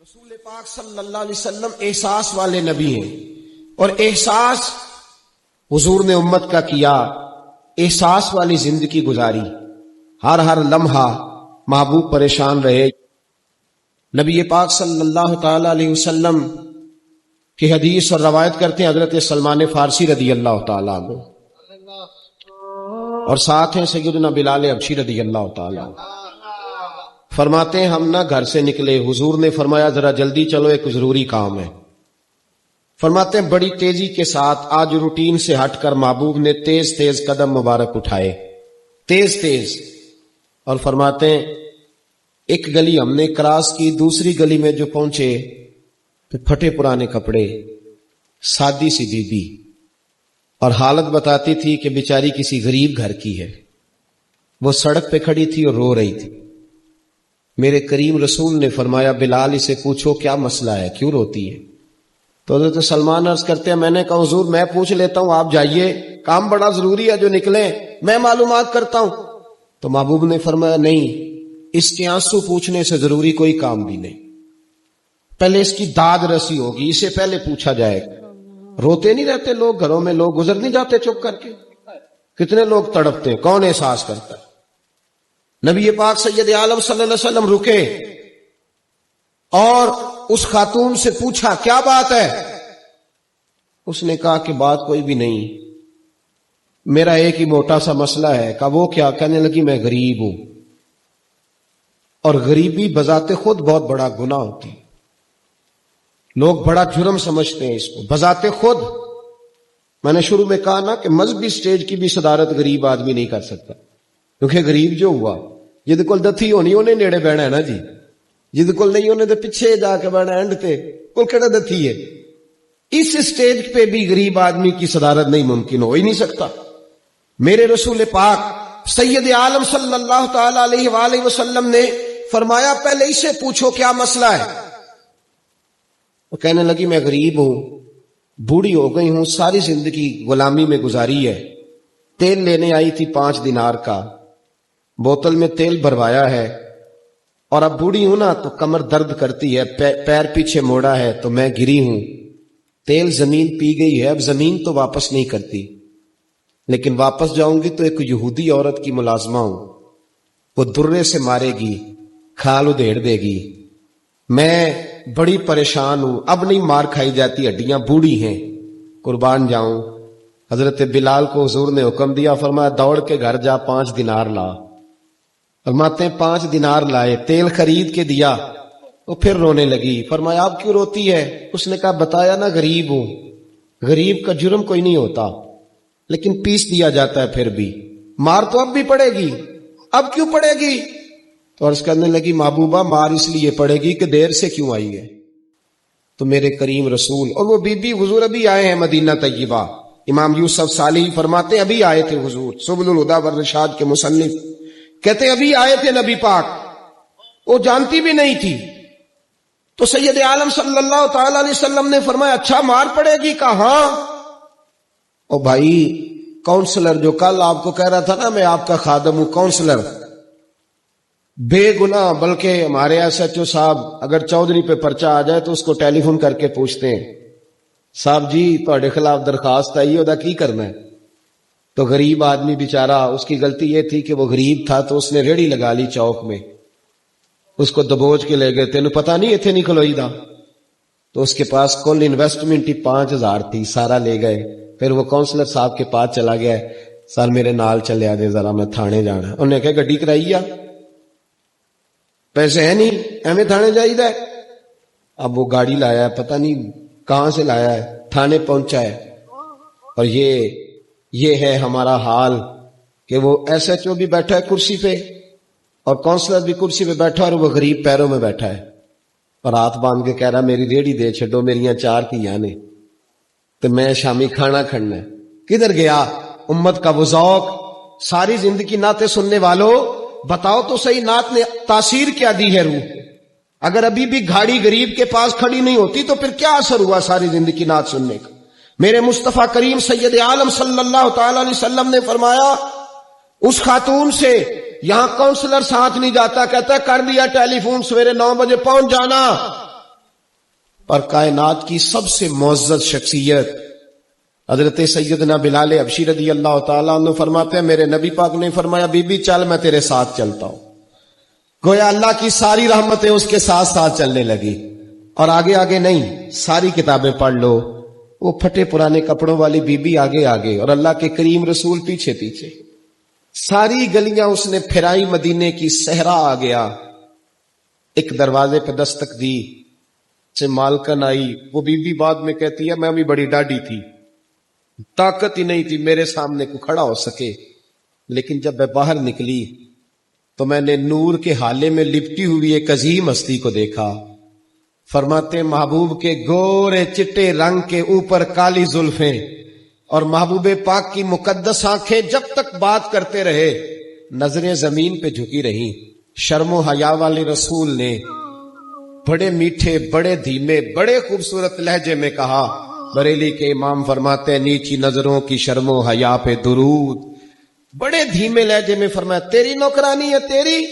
رسول پاک صلی اللہ علیہ وسلم احساس والے نبی ہیں، اور احساس حضور نے امت کا کیا، احساس والی زندگی گزاری، ہر لمحہ محبوب پریشان رہے۔ نبی پاک صلی اللہ تعالی علیہ وسلم کی حدیث اور روایت کرتے ہیں حضرت سلمان فارسی رضی اللہ تعالیٰ عنہ، اور ساتھ ہیں سیدنا بلال حبشی رضی اللہ تعالیٰ عنہ۔ فرماتے ہیں ہم نہ گھر سے نکلے، حضور نے فرمایا ذرا جلدی چلو، ایک ضروری کام ہے۔ فرماتے ہیں بڑی تیزی کے ساتھ آج روٹین سے ہٹ کر محبوب نے تیز تیز قدم مبارک اٹھائے، تیز، اور فرماتے ہیں ایک گلی ہم نے کراس کی، دوسری گلی میں جو پہنچے تو پھٹے پرانے کپڑے، سادی سی بی بی، اور حالت بتاتی تھی کہ بیچاری کسی غریب گھر کی ہے۔ وہ سڑک پہ کھڑی تھی اور رو رہی تھی۔ میرے کریم رسول نے فرمایا بلال اسے پوچھو کیا مسئلہ ہے، کیوں روتی ہے؟ تو حضرت سلمان عرض کرتے ہیں میں نے کہا حضور میں پوچھ لیتا ہوں، آپ جائیے، کام بڑا ضروری ہے جو نکلیں، میں معلومات کرتا ہوں۔ تو محبوب نے فرمایا نہیں، اس کے آنسو پوچھنے سے ضروری کوئی کام بھی نہیں، پہلے اس کی داد رسی ہوگی، اسے پہلے پوچھا جائے گا۔ روتے نہیں رہتے لوگ گھروں میں، لوگ گزر نہیں جاتے چپ کر کے؟ کتنے لوگ تڑپتے ہیں، کون احساس کرتا ہے؟ نبی پاک سید عالم صلی اللہ علیہ وسلم رکے اور اس خاتون سے پوچھا کیا بات ہے؟ اس نے کہا کہ بات کوئی بھی نہیں، میرا ایک ہی موٹا سا مسئلہ ہے۔ کہا وہ کیا؟ کہنے لگی میں غریب ہوں، اور غریبی بذات خود بہت بڑا گناہ ہوتی، لوگ بڑا جرم سمجھتے ہیں اس کو بذات خود۔ میں نے شروع میں کہا نا کہ مذہبی سٹیج کی بھی صدارت غریب آدمی نہیں کر سکتا، کیونکہ غریب جو ہوا جد کول دتھی ہونی انہیں نیڑے بہنا ہے نا جی، جد کول نہیں انہیں تو پیچھے جا کے بہنا اینڈ تے کول کہڑا دتھی ہے۔ اس سٹیج پہ بھی غریب آدمی کی صدارت نہیں ممکن ہو ہی نہیں سکتا۔ میرے رسول پاک سید عالم صلی اللہ تعالی علیہ وآلہ وسلم نے فرمایا پہلے اسے پوچھو کیا مسئلہ ہے۔ وہ کہنے لگی میں غریب ہوں، بوڑھی ہو گئی ہوں، ساری زندگی غلامی میں گزاری ہے، تیل لینے آئی تھی 5 دینار کا، بوتل میں تیل بھروایا ہے، اور اب بوڑھی ہوں نا تو کمر درد کرتی ہے، پیر پیچھے موڑا ہے تو میں گری ہوں، تیل زمین پی گئی ہے، اب زمین تو واپس نہیں کرتی، لیکن واپس جاؤں گی تو ایک یہودی عورت کی ملازمہ ہوں، وہ درے سے مارے گی، کھال ادھیڑ دے گی، میں بڑی پریشان ہوں، اب نہیں مار کھائی جاتی، ہڈیاں بوڑھی ہیں، قربان جاؤں۔ حضرت بلال کو حضور نے حکم دیا، فرمایا دوڑ کے گھر جا 5 دینار لا۔ فرماتے ہیں 5 دینار لائے، تیل خرید کے دیا، وہ پھر رونے لگی۔ فرمایا آپ کیوں روتی ہے؟ اس نے کہا بتایا نا غریب ہوں، غریب کا جرم کوئی نہیں ہوتا، لیکن پیس دیا جاتا ہے، پھر بھی مار تو اب بھی پڑے گی، اب کیوں پڑے گی؟ تو عرض کرنے لگی محبوبہ مار اس لیے پڑے گی کہ دیر سے کیوں آئی ہے۔ تو میرے کریم رسول اور وہ بی بی حضور ابھی آئے ہیں مدینہ طیبہ، امام یوسف صالحی فرماتے ہیں ابھی آئے تھے حضور، سبل الہدی والرشاد کے مصنف کہتے ہیں ابھی آئے تھے نبی پاک، وہ جانتی بھی نہیں تھی۔ تو سید عالم صلی اللہ تعالی علیہ وسلم نے فرمایا اچھا مار پڑے گی؟ کہا ہاں۔ او بھائی کونسلر جو کل آپ کو کہہ رہا تھا نا میں آپ کا خادم ہوں، کونسلر بے گناہ، بلکہ ہمارے ایس ایچ او صاحب اگر چودھری پہ پرچہ آ جائے تو اس کو ٹیلی فون کر کے پوچھتے ہیں صاحب جی تہاڈے خلاف درخواست آئی ہے، کی کرنا ہے؟ تو غریب آدمی بیچارہ، اس کی غلطی یہ تھی کہ وہ غریب تھا تو اس نے ریڑھی لگا لی چوک میں، اس کو دبوچ کے لے گئے، تینوں پتہ نہیں ایتھے نہیں کھلوئی دا، تو اس کے پاس کل انویسٹمنٹ ہی 5000 تھی، سارا لے گئے۔ پھر وہ کونسلر صاحب کے پاس چلا گیا، سر میرے نال چلے آدے ذرا میں تھانے جانا ہے۔ انہوں نے کہا گڈی کرائی آ، پیسے ہے نہیں ایویں تھانے جائیدا ہے۔ اب وہ گاڑی لایا ہے، پتہ نہیں کہاں سے لایا ہے، تھانے پہنچا ہے، اور یہ ہے ہمارا حال کہ وہ ایس ایچ او بھی بیٹھا ہے کرسی پہ اور کونسلر بھی کرسی پہ بیٹھا اور وہ غریب پیروں میں بیٹھا ہے، اور ہاتھ باندھ کے کہہ رہا میری ریڑھی دے چھڈو، میریاں 4 دھیاں نے تو میں شامی کھانا کھڑنا ہے۔ کدھر گیا امت کا وہ ذوق؟ ساری زندگی نعتیں سننے والوں بتاؤ تو صحیح نعت نے تاثیر کیا دی ہے روح؟ اگر ابھی بھی گھاڑی غریب کے پاس کھڑی نہیں ہوتی تو پھر کیا اثر ہوا ساری زندگی نعت سننے کا؟ میرے مصطفیٰ کریم سید عالم صلی اللہ تعالی علیہ وسلم نے فرمایا اس خاتون سے یہاں کونسلر ساتھ نہیں جاتا، کہتا ہے کر دیا ٹیلی فون، سویرے 9 بجے پہنچ جانا، اور کائنات کی سب سے معزز شخصیت حضرت سیدنا بلال حبشی رضی اللہ تعالیٰ عنہ فرماتے ہیں میرے نبی پاک نے فرمایا بی بی چل میں تیرے ساتھ چلتا ہوں. گویا اللہ کی ساری رحمتیں اس کے ساتھ ساتھ چلنے لگی. اور آگے آگے نہیں، ساری کتابیں پڑھ لو، وہ پھٹے پرانے کپڑوں والی بی بی آگے آگے اور اللہ کے کریم رسول پیچھے پیچھے. ساری گلیاں اس نے پھرائی، مدینے کی صحرا آ گیا. ایک دروازے پہ دستک دی سے مالکن آئی. وہ بی بی بعد میں کہتی ہے میں بھی بڑی ڈاڈی تھی، طاقت ہی نہیں تھی میرے سامنے کو کھڑا ہو سکے، لیکن جب میں باہر نکلی تو میں نے نور کے حالے میں لپٹی ہوئی ایک عظیم ہستی کو دیکھا. فرماتے محبوب کے گورے چٹے رنگ کے اوپر کالی زلفیں اور محبوب پاک کی مقدس آنکھیں جب تک بات کرتے رہے نظریں زمین پہ جھکی رہی. شرم و حیا والے رسول نے بڑے میٹھے، بڑے دھیمے، بڑے خوبصورت لہجے میں کہا. بریلی کے امام فرماتے ہیں نیچی نظروں کی شرم و حیا پہ درود. بڑے دھیمے لہجے میں فرمایا تیری نوکرانی ہے تیری.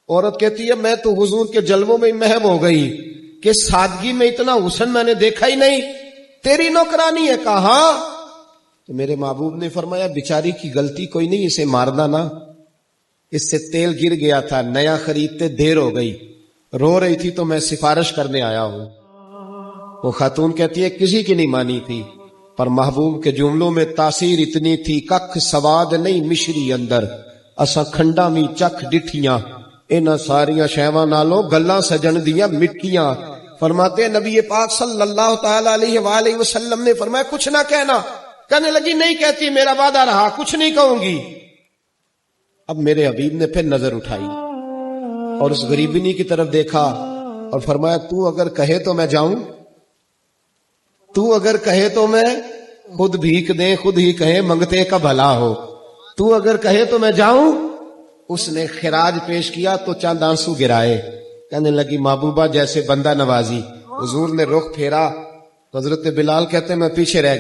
عورت کہتی ہے میں تو حضور کے جلووں میں محو ہو گئی کہ سادگی میں اتنا حسن میں نے دیکھا ہی نہیں، تیری نوکرانی ہے. کہا تو میرے محبوب نے فرمایا بیچاری کی غلطی کوئی نہیں، اسے مارنا نا، اس سے تیل گر گیا تھا، نیا خریدتے دیر ہو گئی، رو رہی تھی تو میں سفارش کرنے آیا ہوں. وہ خاتون کہتی ہے کسی کی نہیں مانی تھی، پر محبوب کے جملوں میں تاثیر اتنی تھی ککھ سواد نہیں مشری اندر اسا کھنڈا می چکھ ڈٹھیاں انہاں ساریاں شیواں نالوں گلاں سجن دیاں مٹھیاں. فرماتے ہیں نبی پاک صلی اللہ تعالی علیہ وآلہ وسلم نے فرمایا کچھ نہ کہنا. کہنے لگی نہیں کہتی، میرا وعدہ رہا، کچھ نہیں کہوں گی. اب میرے حبیب نے پھر نظر اٹھائی اور اس غریبنی کی طرف دیکھا اور فرمایا تو اگر کہے تو میں جاؤں، تو اگر کہے تو میں خود بھیک دیں، خود ہی کہے منگتے کا بھلا ہو، تو اگر کہے تو میں جاؤں. اس نے خراج پیش کیا تو چند آنسو گرائے. کہنے لگی محبوبہ جیسے بندہ نوازی. حضور نے رخ پھیرا تو حضرت بلال کہتے میں پیچھے رہ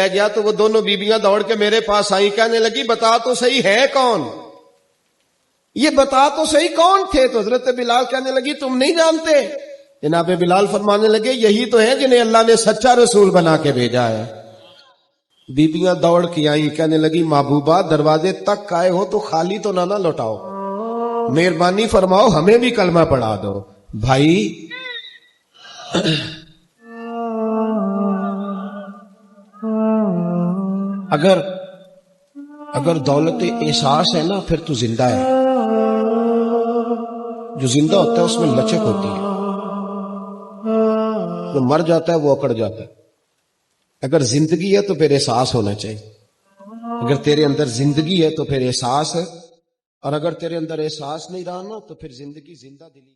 گیا تو وہ دونوں بیبیاں دوڑ کے میرے پاس آئیں. کہنے لگی بتا تو صحیح ہے کون، یہ بتا تو صحیح کون تھے. تو حضرت بلال کہنے لگی تم نہیں جانتے. جناب بلال فرمانے لگے یہی تو ہے جنہیں اللہ نے سچا رسول بنا کے بھیجا ہے. بیبیاں دوڑ کے آئیں. کہنے لگی محبوبہ دروازے تک آئے ہو تو خالی تو نہ لوٹاؤ، مہربانی فرماؤ ہمیں بھی کلمہ پڑھا دو. بھائی اگر دولت احساس ہے نا پھر تو زندہ ہے. جو زندہ ہوتا ہے اس میں لچک ہوتی ہے، جو مر جاتا ہے وہ اکڑ جاتا ہے. اگر زندگی ہے تو پھر احساس ہونا چاہیے. اگر تیرے اندر زندگی ہے تو پھر احساس ہے، اور اگر تیرے اندر احساس نہیں رہا نا تو پھر زندگی زندہ دلی